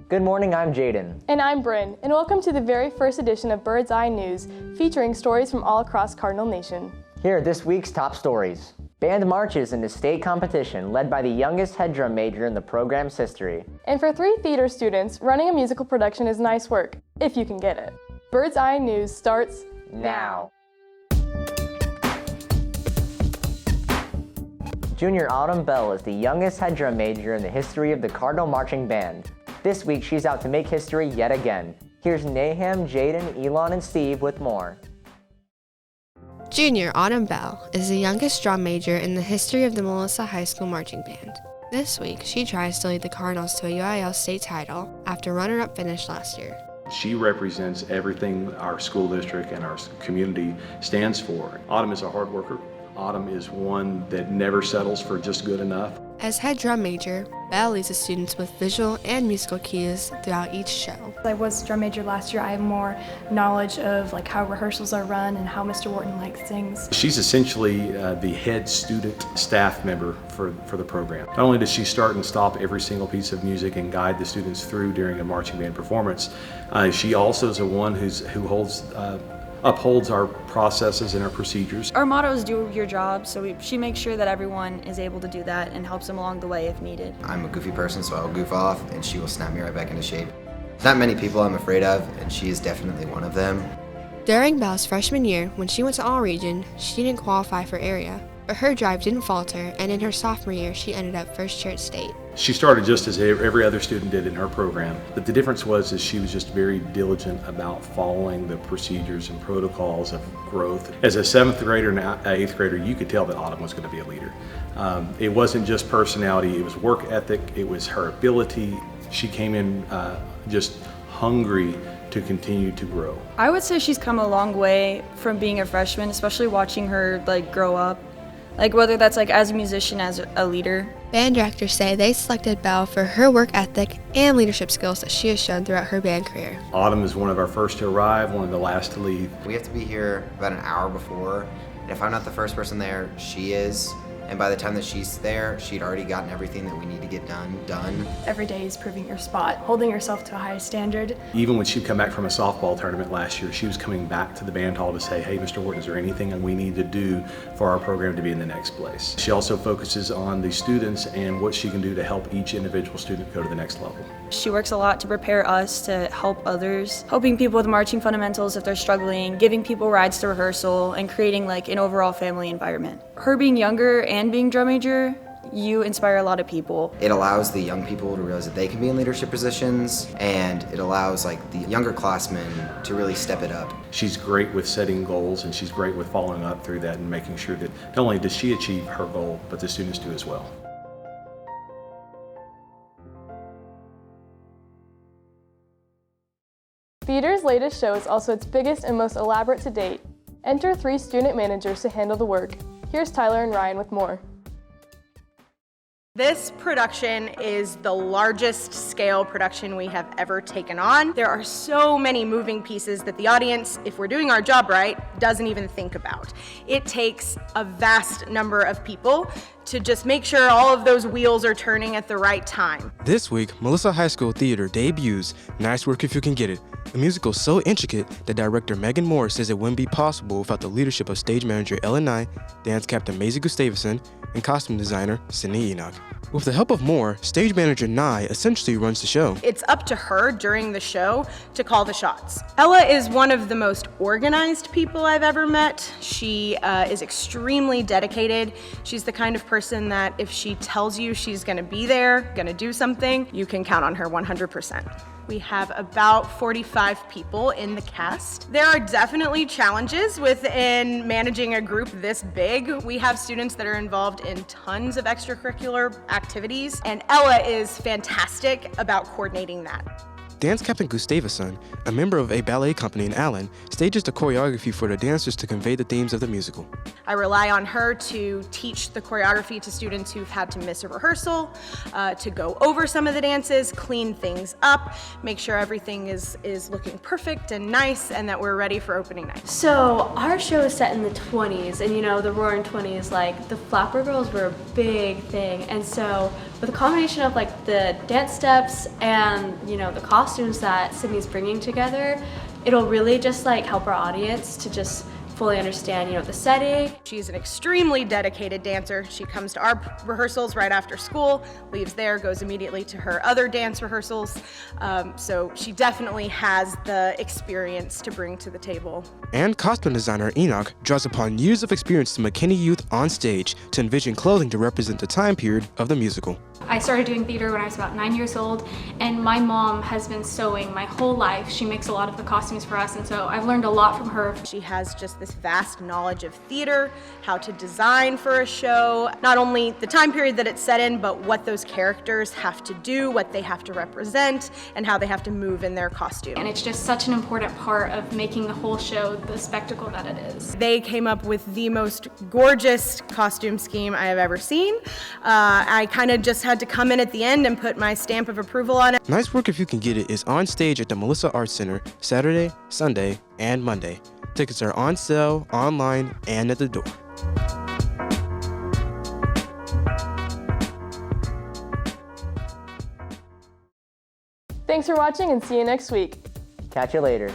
Good morning, I'm Jaden. And I'm Bryn, and welcome to the very first edition of Bird's Eye News, featuring stories from all across Cardinal Nation. Here are this week's top stories. Band marches in the state competition led by the youngest head drum major in the program's history. And for 3 theater students, running a musical production is nice work, if you can get it. Bird's Eye News starts now. Junior Autumn Bell is the youngest head drum major in the history of the Cardinal Marching Band. This week, she's out to make history yet again. Here's Nahum, Jaden, Elon, and Steve with more. Junior Autumn Bell is the youngest drum major in the history of the Melissa High School Marching Band. This week, she tries to lead the Cardinals to a UIL state title after runner-up finish last year. She represents everything our school district and our community stands for. Autumn is a hard worker. Autumn is one that never settles for just good enough. As head drum major, Bell leads the students with visual and musical cues throughout each show. I was drum major last year. I have more knowledge of how rehearsals are run and how Mr. Wharton likes things. She's essentially the head student staff member for the program. Not only does she start and stop every single piece of music and guide the students through during a marching band performance, she also is the one who upholds our processes and our procedures. Our motto is do your job, so she makes sure that everyone is able to do that and helps them along the way if needed. I'm a goofy person, so I'll goof off and she will snap me right back into shape. There's not many people I'm afraid of, and she is definitely one of them. During Bell's freshman year, when she went to All-Region, she didn't qualify for area, but her drive didn't falter, and in her sophomore year, she ended up first chair at state. She started just as every other student did in her program, but the difference was that she was just very diligent about following the procedures and protocols of growth. As a 7th grader and 8th grader, you could tell that Autumn was going to be a leader. It wasn't just personality, it was work ethic, it was her ability. She came in just hungry to continue to grow. I would say she's come a long way from being a freshman, especially watching her grow up. Whether that's as a musician, as a leader. Band directors say they selected Bell for her work ethic and leadership skills that she has shown throughout her band career. Autumn is one of our first to arrive, one of the last to leave. We have to be here about an hour before, and if I'm not the first person there, she is. And by the time that she's there, she'd already gotten everything that we need to get done. Every day is proving your spot, holding yourself to a high standard. Even when she'd come back from a softball tournament last year, she was coming back to the band hall to say, hey, Mr. Wharton, is there anything we need to do for our program to be in the next place? She also focuses on the students and what she can do to help each individual student go to the next level. She works a lot to prepare us to help others, helping people with marching fundamentals if they're struggling, giving people rides to rehearsal, and creating an overall family environment. Her being younger and being drum major, you inspire a lot of people. It allows the young people to realize that they can be in leadership positions, and it allows the younger classmen to really step it up. She's great with setting goals, and she's great with following up through that and making sure that not only does she achieve her goal, but the students do as well. Theater's latest show is also its biggest and most elaborate to date. Enter 3 student managers to handle the work. Here's Tyler and Ryan with more. This production is the largest scale production we have ever taken on. There are so many moving pieces that the audience, if we're doing our job right, doesn't even think about. It takes a vast number of people to just make sure all of those wheels are turning at the right time. This week, Melissa High School Theater debuts Nice Work If You Can Get It, a musical so intricate that director Megan Moore says it wouldn't be possible without the leadership of stage manager Ellen Nye, dance captain Maisie Gustavson, and costume designer Sydney Enoch. With the help of Moore, stage manager Nye essentially runs the show. It's up to her during the show to call the shots. Ella is one of the most organized people I've ever met. She is extremely dedicated. She's the kind of person that if she tells you she's gonna be there, gonna do something, you can count on her 100%. We have about 45 people in the cast. There are definitely challenges within managing a group this big. We have students that are involved in tons of extracurricular activities, and Ella is fantastic about coordinating that. Dance captain Gustavson, a member of a ballet company in Allen, stages the choreography for the dancers to convey the themes of the musical. I rely on her to teach the choreography to students who've had to miss a rehearsal, to go over some of the dances, clean things up, make sure everything is looking perfect and nice, and that we're ready for opening night. So our show is set in the 20s, and the Roaring 20s, the Flapper Girls were a big thing, and so With a combination of like the dance steps and, you know, the costumes that Sydney's bringing together, it'll really just like help our audience to just fully understand, you know, the setting. She's an extremely dedicated dancer. She comes to our rehearsals right after school, leaves there, goes immediately to her other dance rehearsals. So she definitely has the experience to bring to the table. And costume designer Enoch draws upon years of experience to McKinney youth on stage to envision clothing to represent the time period of the musical. I started doing theater when I was about 9 years old, and my mom has been sewing my whole life. She makes a lot of the costumes for us, and so I've learned a lot from her. She has just this vast knowledge of theater, how to design for a show, not only the time period that it's set in, but what those characters have to do, what they have to represent, and how they have to move in their costume. And it's just such an important part of making the whole show the spectacle that it is. They came up with the most gorgeous costume scheme I have ever seen. I kind of just had to come in at the end and put my stamp of approval on it. Nice Work If You Can Get It is on stage at the Melissa Arts Center Saturday, Sunday, and Monday. Tickets are on sale, online, and at the door. Thanks for watching and see you next week. Catch you later.